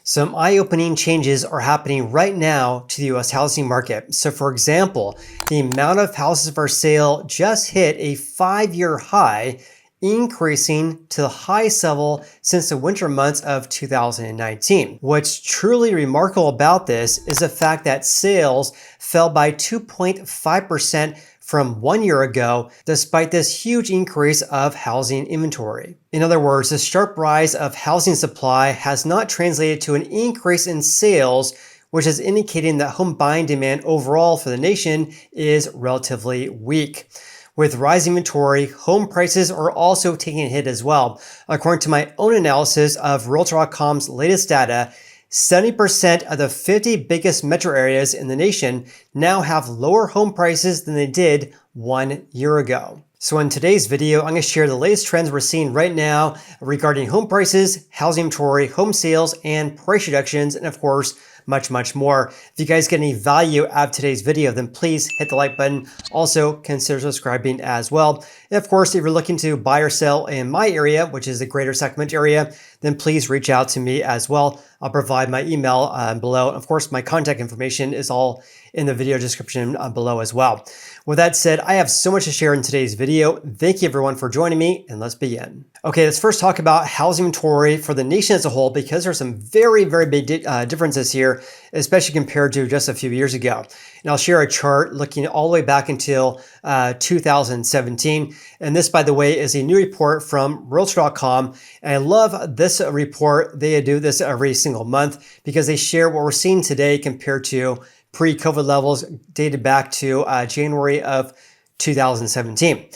Some eye-opening changes are happening right now to the US housing market. So for example, the amount of houses for sale just hit a 5-year high, increasing to the highest level since the winter months of 2019. What's truly remarkable about this is the fact that sales fell by 2.5% from 1 year ago, despite this huge increase of housing inventory. In other words, the sharp rise of housing supply has not translated to an increase in sales, which is indicating that home buying demand overall for the nation is relatively weak. With rising inventory, home prices are also taking a hit as well. According to my own analysis of Realtor.com's latest data, 70% of the 50 biggest metro areas in the nation now have lower home prices than they did 1 year ago. So in today's video, I'm going to share the latest trends we're seeing right now regarding home prices, housing inventory, home sales, and price reductions, and of course, much more. If you guys get any value out of today's video, then please hit the like button. Also, consider subscribing as well. And of course, if you're looking to buy or sell in my area, which is the greater Sacramento area, then please reach out to me as well. I'll provide my email below. Of course, my contact information is all in the video description below as well. With that said, I have so much to share in today's video. Thank you everyone for joining me, and let's begin. Okay, let's first talk about housing inventory for the nation as a whole, because there's some very big differences here, especially compared to just a few years ago. And I'll share a chart looking all the way back until 2017. And this, by the way, is a new report from Realtor.com. And I love this report. They do this every single month because they share what we're seeing today compared to pre-COVID levels dated back to January of 2017.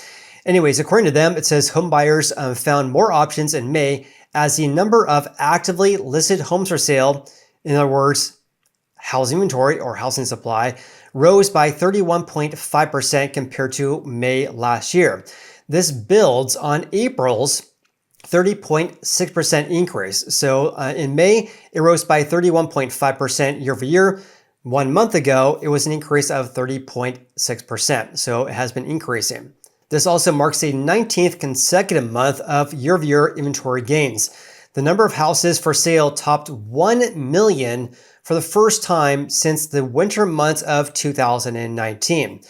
Anyways, according to them, it says home buyers found more options in May as the number of actively listed homes for sale, in other words, housing inventory or housing supply, rose by 31.5% compared to May last year. This builds on April's 30.6% increase. So in May, it rose by 31.5% year over year. 1 month ago, it was an increase of 30.6%. So it has been increasing. This also marks the 19th consecutive month of year-over-year inventory gains. The number of houses for sale topped 1 million for the first time since the winter months of 2019.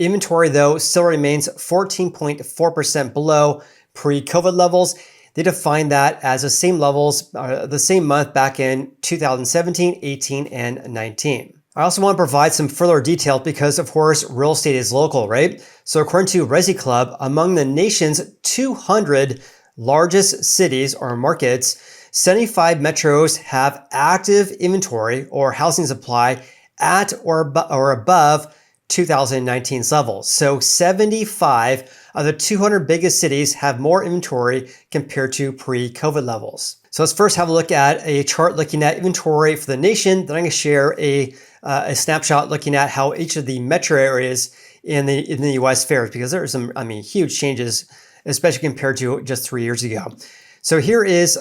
Inventory, though, still remains 14.4% below pre-COVID levels. They define that as the same levels, the same month back in 2017, 18, and 19. I also want to provide some further detail because, of course, real estate is local, right? So according to Resi Club, among the nation's 200 largest cities or markets, 75 metros have active inventory or housing supply at or above 2019's levels. So 75 of the 200 biggest cities have more inventory compared to pre-COVID levels. So let's first have a look at a chart looking at inventory for the nation. Then I'm going to share a snapshot looking at how each of the metro areas in the US fares, because there are some, huge changes, especially compared to just 3 years ago. So here is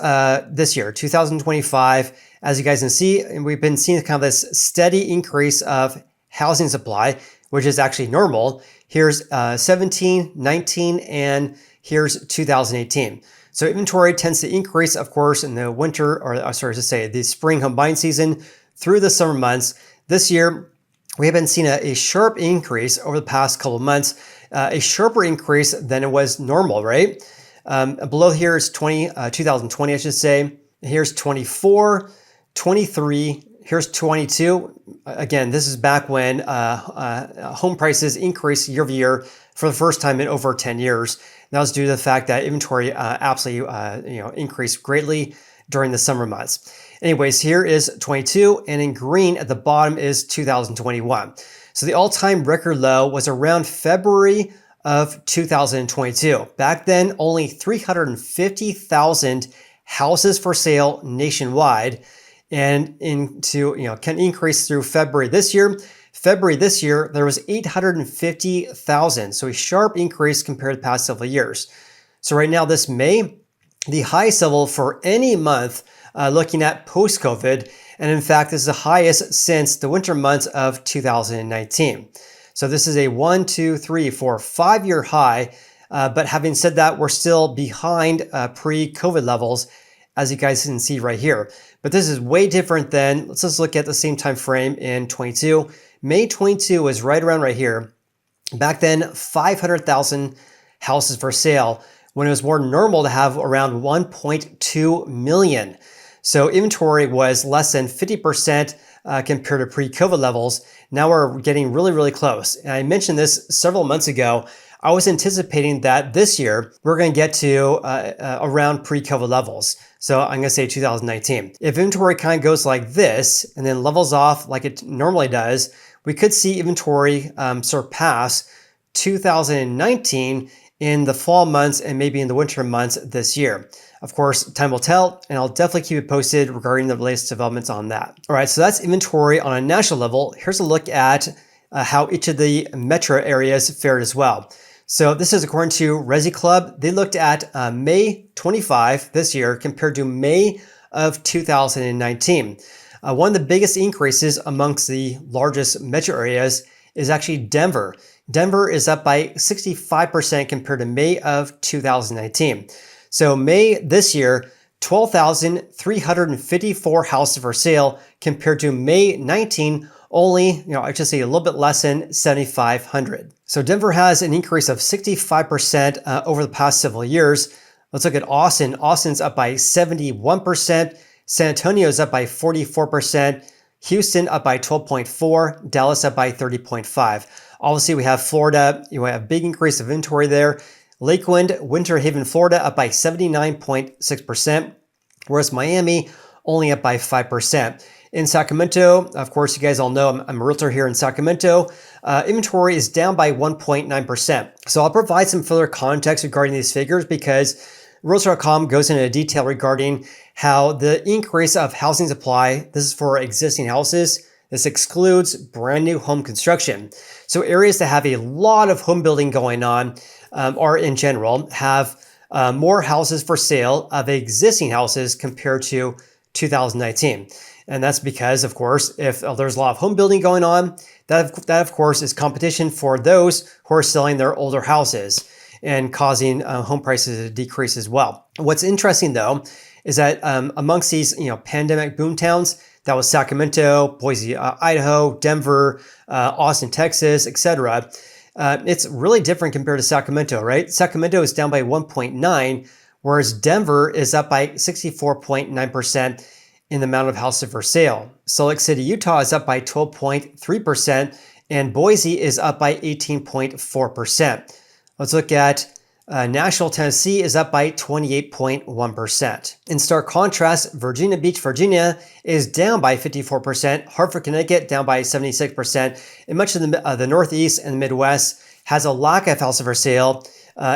this year, 2025. As you guys can see, we've been seeing kind of this steady increase of housing supply, which is actually normal. Here's 17, 19, and here's 2018. So inventory tends to increase, of course, in the winter, or the spring home buying season through the summer months. This year, we haven't seen a sharp increase over the past couple of months, a sharper increase than it was normal, right? Below here is 2020, I should say. Here's 24, 23, here's 22. Again, this is back when home prices increased year over year for the first time in over 10 years. And that was due to the fact that inventory absolutely increased greatly during the summer months. Anyways, here is 22, and in green at the bottom is 2021. So the all-time record low was around February of 2022. Back then, only 350,000 houses for sale nationwide, and can increase through February this year. February this year, there was 850,000. So a sharp increase compared to the past several years. So right now, this May, the highest level for any month looking at post-COVID. And in fact, this is the highest since the winter months of 2019. So this is a 1, 2, 3, 4, 5-year high. But having said that, we're still behind pre-COVID levels, as you guys can see right here. But this is way different than, let's just look at the same time frame in 22. May 22 was right around right here. Back then, 500,000 houses for sale when it was more normal to have around 1.2 million. So inventory was less than 50% compared to pre-COVID levels. Now we're getting really, really close. And I mentioned this several months ago. I was anticipating that this year we're going to get to around pre-COVID levels. So I'm going to say 2019. If inventory kind of goes like this and then levels off like it normally does, we could see inventory surpass 2019 in the fall months and maybe in the winter months this year. Of course, time will tell, and I'll definitely keep you posted regarding the latest developments on that. All right, so that's inventory on a national level. Here's a look at how each of the metro areas fared as well. So this is according to Resi Club. They looked at May 25 this year compared to May of 2019. One of the biggest increases amongst the largest metro areas is actually Denver. Denver is up by 65% compared to May of 2019. So May this year, 12,354 houses for sale compared to May 19, only, I should say a little bit less than 7,500. So Denver has an increase of 65% over the past several years. Let's look at Austin. Austin's up by 71%. San Antonio is up by 44%. Houston up by 12.4%. Dallas up by 30.5%. Obviously, we have Florida. You have a big increase of inventory there. Lakeland, Winter Haven, Florida up by 79.6%, whereas Miami only up by 5%. In Sacramento, of course, you guys all know I'm a realtor here in Sacramento. Inventory is down by 1.9%. So I'll provide some further context regarding these figures because Realtor.com goes into detail regarding how the increase of housing supply, this is for existing houses, this excludes brand new home construction. So areas that have a lot of home building going on or in general have more houses for sale of existing houses compared to 2019. And that's because, of course, if there's a lot of home building going on, that of course is competition for those who are selling their older houses and causing home prices to decrease as well. What's interesting though is that amongst these pandemic boom towns, that was Sacramento, Boise, Idaho, Denver, Austin, Texas, etc. It's really different compared to Sacramento, right? Sacramento is down by 1.9, whereas Denver is up by 64.9% in the amount of houses for sale. Salt Lake City, Utah is up by 12.3%, and Boise is up by 18.4%. Let's look at Nashville, Tennessee is up by 28.1%. In stark contrast, Virginia Beach, Virginia is down by 54%. Hartford, Connecticut down by 76%. And much of the Northeast and the Midwest has a lack of houses for sale.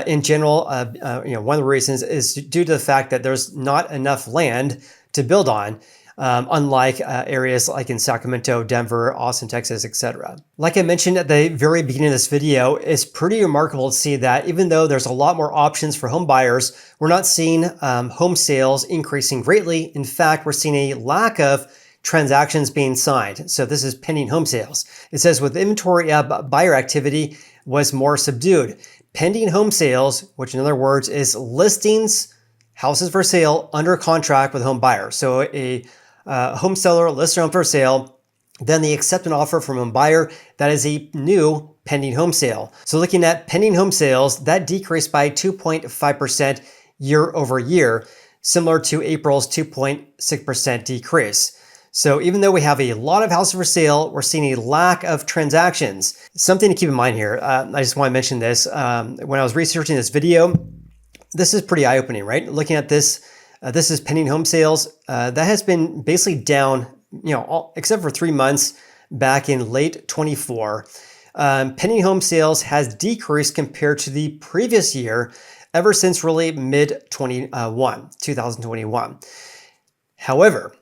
In general, one of the reasons is due to the fact that there's not enough land to build on, unlike areas like in Sacramento, Denver, Austin, Texas, etc. Like I mentioned at the very beginning of this video, it's pretty remarkable to see that even though there's a lot more options for home buyers, we're not seeing home sales increasing greatly. In fact, we're seeing a lack of transactions being signed. So this is pending home sales. It says with inventory up, buyer activity was more subdued. Pending home sales, which in other words is listings, houses for sale under contract with a home buyer. So a home seller lists their home for sale, then they accept an offer from a home buyer. That is a new pending home sale. So looking at pending home sales, that decreased by 2.5% year over year, similar to April's 2.6% decrease. So even though we have a lot of houses for sale, we're seeing a lack of transactions. Something to keep in mind here, I just want to mention this. When I was researching this video, this is pretty eye-opening, right? Looking at this, this is pending home sales. That has been basically down, except for 3 months back in late 24. Pending home sales has decreased compared to the previous year ever since really mid-2021. However,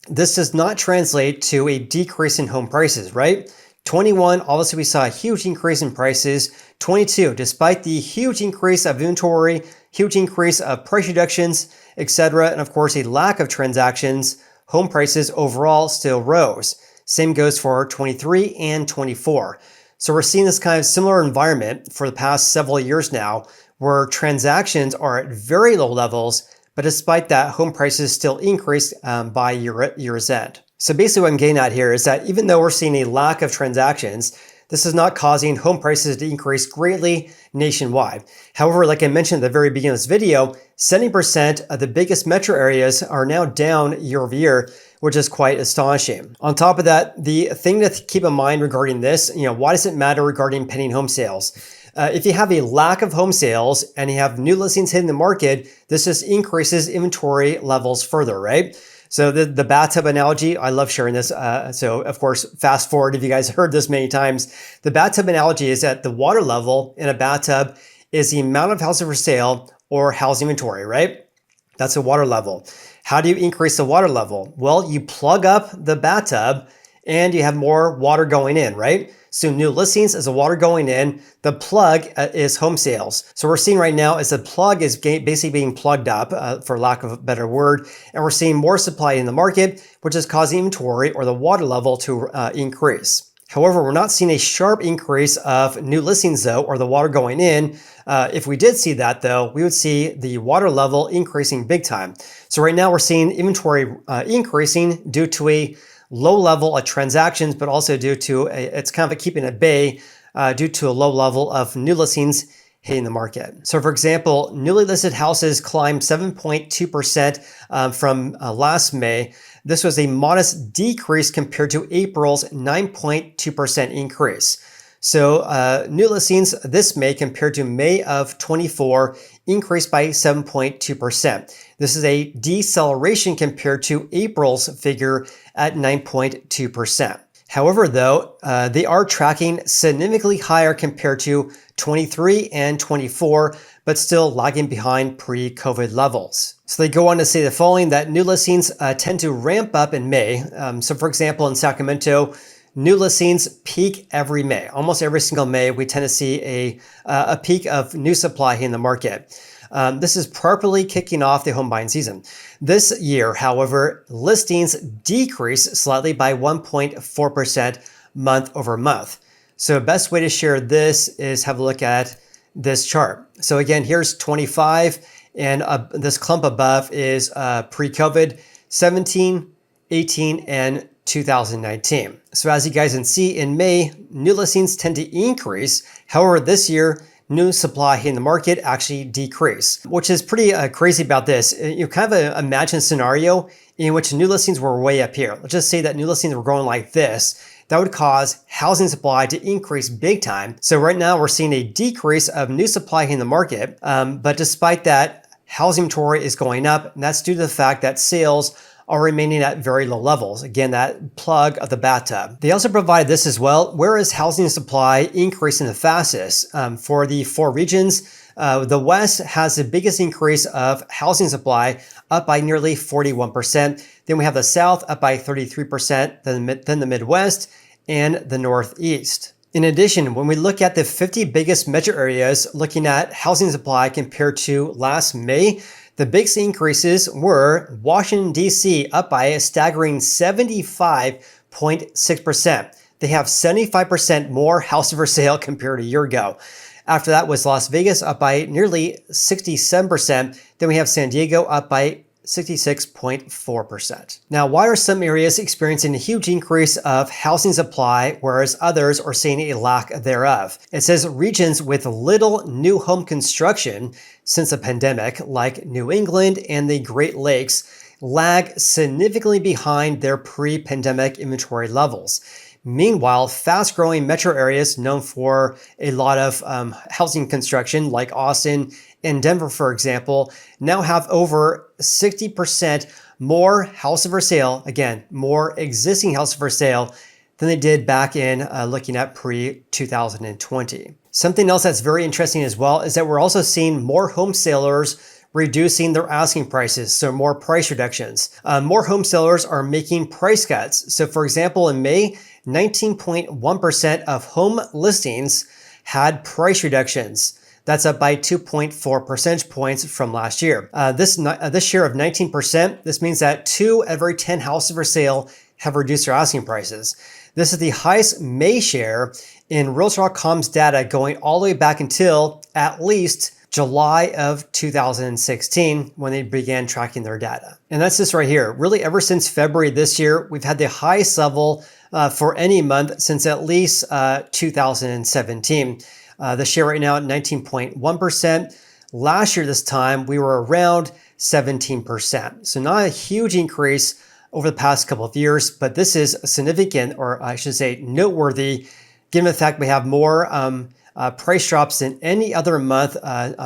this does not translate to a decrease in home prices, right? 21, obviously we saw a huge increase in prices. 22, despite the huge increase of inventory, huge increase of price reductions, etc., and of course a lack of transactions, home prices overall still rose. Same goes for 23 and 24. So we're seeing this kind of similar environment for the past several years now, where transactions are at very low levels, But despite that, home prices still increased by year's end. So basically what I'm getting at here is that even though we're seeing a lack of transactions, this is not causing home prices to increase greatly nationwide. However, like I mentioned at the very beginning of this video, 70% of the biggest metro areas are now down year over year, which is quite astonishing. On top of that, the thing to keep in mind regarding this, why does it matter regarding pending home sales? If you have a lack of home sales and you have new listings hitting the market, this just increases inventory levels further, right? So the bathtub analogy, I love sharing this. So of course, fast forward if you guys heard this many times. The bathtub analogy is that the water level in a bathtub is the amount of houses for sale or house inventory, right? That's a water level. How do you increase the water level? Well, you plug up the bathtub and you have more water going in, right? So new listings is the water going in. The plug is home sales. So we're seeing right now is the plug is basically being plugged up, for lack of a better word, and we're seeing more supply in the market, which is causing inventory or the water level to increase. However, we're not seeing a sharp increase of new listings though, or the water going in. If we did see that though, we would see the water level increasing big time. So right now we're seeing inventory increasing due to a low level of transactions, but also due to it's kind of keeping at bay due to a low level of new listings hitting the market. So for example, newly listed houses climbed 7.2% from last May. This was a modest decrease compared to April's 9.2% increase. So new listings this May compared to May of 24 increased by 7.2%. This is a deceleration compared to April's figure at 9.2%. However, though, they are tracking significantly higher compared to 23 and 24, but still lagging behind pre-COVID levels. So they go on to say the following, that new listings tend to ramp up in May. So for example, in Sacramento, new listings peak every May. Almost every single May, we tend to see a peak of new supply in the market. This is properly kicking off the home buying season. This year, however, listings decreased slightly by 1.4% month over month. So the best way to share this is have a look at this chart. So again, here's 25 and this clump above is pre-COVID, 17, 18, and 2019. So as you guys can see in May, new listings tend to increase. However, this year, new supply in the market actually decrease, which is pretty crazy about this. You kind of imagine a scenario in which new listings were way up here. Let's just say that new listings were growing like this. That would cause housing supply to increase big time. So right now we're seeing a decrease of new supply in the market. But despite that, housing inventory is going up. And that's due to the fact that sales are remaining at very low levels. Again, that plug of the bathtub. They also provide this as well. Where is housing supply increasing the fastest? For the 4 regions, the West has the biggest increase of housing supply, up by nearly 41%. Then we have the South up by 33%, then the Midwest, and the Northeast. In addition, when we look at the 50 biggest metro areas, looking at housing supply compared to last May, the biggest increases were Washington, D.C. up by a staggering 75.6%. They have 75% more houses for sale compared to a year ago. After that was Las Vegas up by nearly 67%. Then we have San Diego up by 66.4%. Now, why are some areas experiencing a huge increase of housing supply, whereas others are seeing a lack thereof? It says regions with little new home construction since the pandemic, like New England and the Great Lakes, lag significantly behind their pre-pandemic inventory levels. Meanwhile, fast-growing metro areas known for a lot of housing construction, like Austin and Denver, for example, now have over 60% more houses for sale, again, more existing houses for sale than they did back in looking at pre-2020. Something else that's very interesting as well is that we're also seeing more home sellers reducing their asking prices, so more price reductions. More home sellers are making price cuts. So for example, in May, 19.1% of home listings had price reductions. That's up by 2.4 percentage points from last year. This share of 19%, this means that 2 out of every 10 houses for sale have reduced their asking prices. This is the highest May share in Realtor.com's data going all the way back until at least July of 2016 when they began tracking their data. And that's this right here. Really, ever since February this year, we've had the highest level for any month since at least 2017. The share right now at 19.1%. Last year this time, we were around 17%. So not a huge increase over the past couple of years, but this is significant, or I should say noteworthy, given the fact we have more price drops than any other month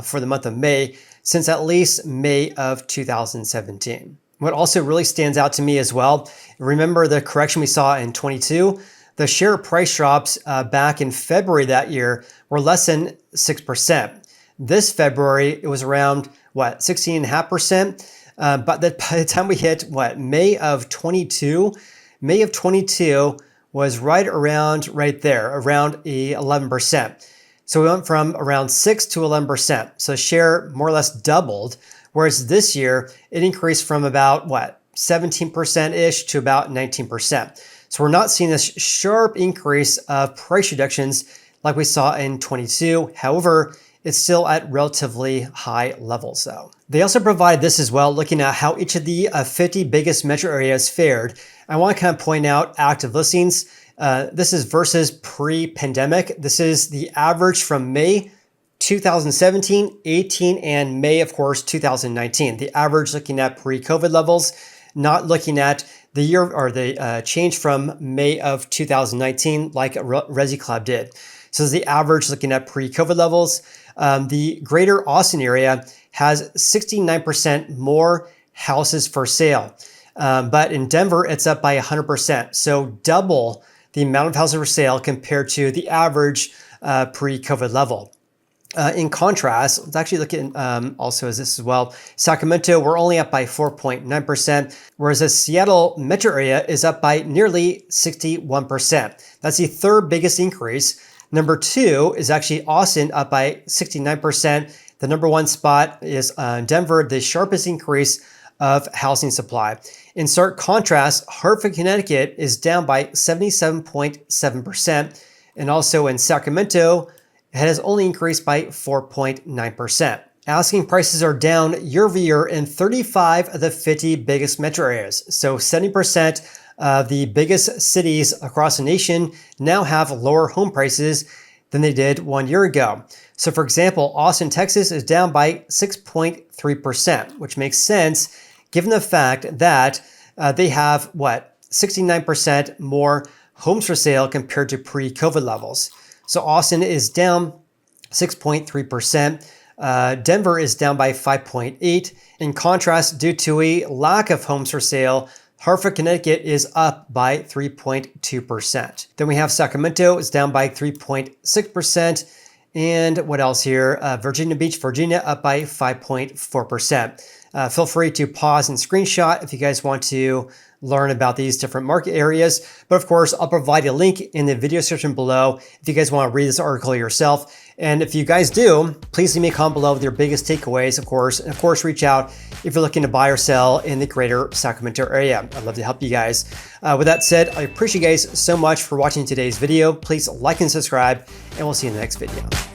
for the month of May since at least May of 2017. What also really stands out to me as well, remember the correction we saw in 22? The share price drops back in February that year were less than 6%. This February, it was around, 16.5%? But by the time we hit, May of 22? May of 22 was right there, around 11%. So we went from around 6 to 11%. So share more or less doubled. Whereas this year, it increased from about 17%-ish to about 19%. So we're not seeing this sharp increase of price reductions like we saw in 22. However, it's still at relatively high levels though. They also provide this as well, looking at how each of the 50 biggest metro areas fared. I want to kind of point out active listings. This is versus pre-pandemic. This is the average from May 2017, 18, and May, of course, 2019. The average looking at pre-COVID levels, not looking at the year or the change from May of 2019 like ResiClub did. So this is the average looking at pre-COVID levels. The greater Austin area has 69% more houses for sale. But in Denver, it's up by 100%. So double the amount of houses for sale compared to the average pre-COVID level. In contrast, let's actually look at also as this as well. Sacramento, we're only up by 4.9%, whereas the Seattle metro area is up by nearly 61%. That's the third biggest increase. Number two is actually Austin, up by 69%. The number one spot is Denver, the sharpest increase of housing supply. In stark contrast, Hartford, Connecticut is down by 77.7%. And also in Sacramento, it has only increased by 4.9%. Asking prices are down year over year in 35 of the 50 biggest metro areas. So 70% of the biggest cities across the nation now have lower home prices than they did 1 year ago. So for example, Austin, Texas is down by 6.3%, which makes sense given the fact that they have 69% more homes for sale compared to pre-COVID levels. So Austin is down 6.3%. Denver is down by 5.8%. In contrast, due to a lack of homes for sale, Hartford, Connecticut is up by 3.2%. Then we have Sacramento is down by 3.6%. And what else here? Virginia Beach, Virginia up by 5.4%. Feel free to pause and screenshot if you guys want to learn about these different market areas. But of course, I'll provide a link in the video description below if you guys want to read this article yourself. And if you guys do, please leave me a comment below with your biggest takeaways, of course. And of course, reach out if you're looking to buy or sell in the greater Sacramento area. I'd love to help you guys. With that said, I appreciate you guys so much for watching today's video. Please like and subscribe, and we'll see you in the next video.